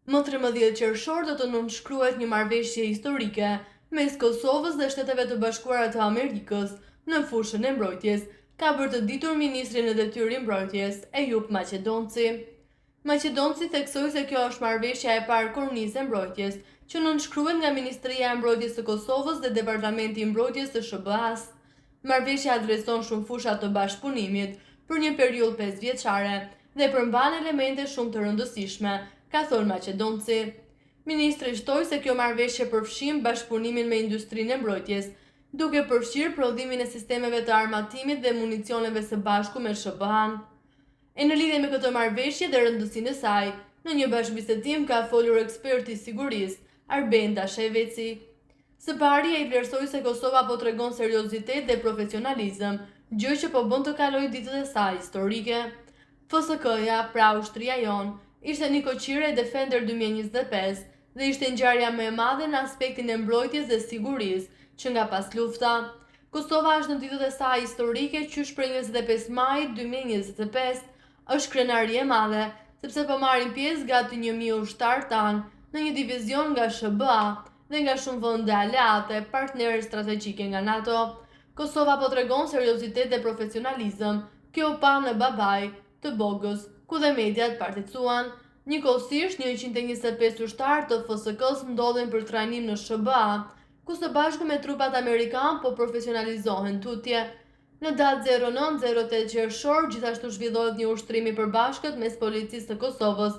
Më 13 qershor do të nënshkruhet një marrëveshje historike mes Kosovës dhe Shteteve të Bashkuara të Amerikës në fushën e mbrojtjes, ka bërë të ditur ministri në detyrë i mbrojtjes, Ejup Maqedonci. Maqedonci theksoi se kjo është marrëveshja e parë kornizë e mbrojtjes, që nënshkruhet nga Ministria e Mbrojtjes së Kosovës dhe Departamenti i Mbrojtjes të SBA-s. Marrëveshja adreson shumë fusha të bashkëpunimit për një periudhë 5 vjeçare dhe përmban elemente shumë të rëndësishme, ka thënë Maqedonci. Ministri shtoi se kjo marrëveshje përfshin bashkëpunimin me industrinë e mbrojtjes, duke përfshirë prodhimin e sistemeve të armatimit dhe municioneve së bashku me SBA-n. E në lidhje me këtë marrëveshje dhe rëndësinë e saj, në një bashkëbisedim ka folur eksperti i sigurisë, Arbenda Sheveci. Së pari ai vlerësoi se Kosova po tregon seriozitet dhe profesionalizëm, gjë që po bën të kalojë ditët e saj historike. FSK-ja, pra ushtria jon, ishte një koqire e Defender 2025 dhe ishte ngjarja më e madhe në aspektin e mbrojtjes dhe sigurisë që nga pas lufta. Kosova është në ditët e saj historike qysh prej 25 majit 2025 është krenarie e madhe, sepse po marrin pjesë gati 1000 ushtarë tanë në një divizion nga SBA dhe nga shumë vende aleate, partnerë strategjike nga NATO. Kosova po tregon seriozitet dhe profesionalizëm, kjo pa në Babaj të Bogës, ku dhe mediat participuan. Njëkohësisht 125 ushtarë të FSK-s ndodhen për trajnim në SBA, ku së bashku me trupat amerikan po profesionalizohen tutje. Në datë 09-08 qershor gjithashtu zhvillohet një ushtrim i përbashkët mes policisë të Kosovës,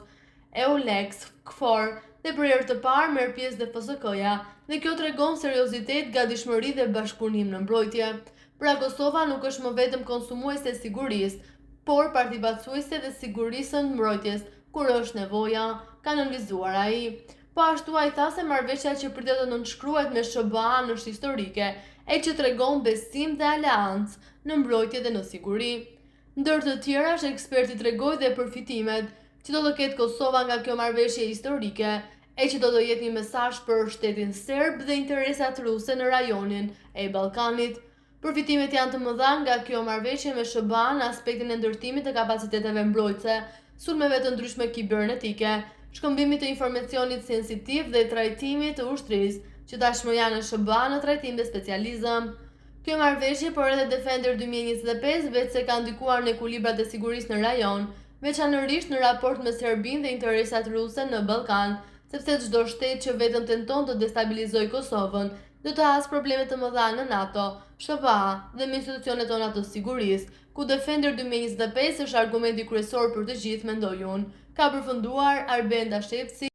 EULEX, KFOR dhe për herë të parë merr pjesë dhe FSK-ja, dhe kjo tregon seriozitet, gatishmëri dhe bashkëpunim në mbrojtje. Pra Kosova nuk është më vetëm konsumuese e sigurisë, por participuese dhe sigurisë në mbrojtjes kur është nevoja, ka nënvizuar ai. Po ashtu ai tha se marrëveshja që pritet të nënshkruhet me SBA-n është historike, e që tregon besim dhe aleancë në mbrojtje dhe në siguri. Ndër të tjerash, eksperti tregoi dhe përfitimet që do të ketë Kosova nga kjo marrëveshje historike, e që do të jetë një mesazh për shtetin serb dhe interesat ruse në rajonin e Ballkanit. Përfitimet janë të mëdha nga kjo marrëveshje me SBA-n në aspektin e ndërtimit të kapaciteteve mbrojtëse, sulmeve të ndryshme kibernetike, shkëmbimit të informacionit sensitiv dhe trajtimit të ushtrisë, që tashmë janë në SBA në trajtim dhe specializëm. Kjo marrëveshje, por edhe Defender 2025 vetë se ka ndikuar në ekuilibrat e sigurisë në rajon, veçanërisht në raport me Serbinë dhe interesat ruse në Ballkan, sepse çdo shtet që vetëm tenton të destabilizojë Kosovën, do të hasë probleme të mëdha në NATO, SBA dhe me institucionet tona të sigurisë, ku Defender 2025 është argumenti kryesor për të gjithë, mendoi unë, ka përfunduar Arbenda Shevci.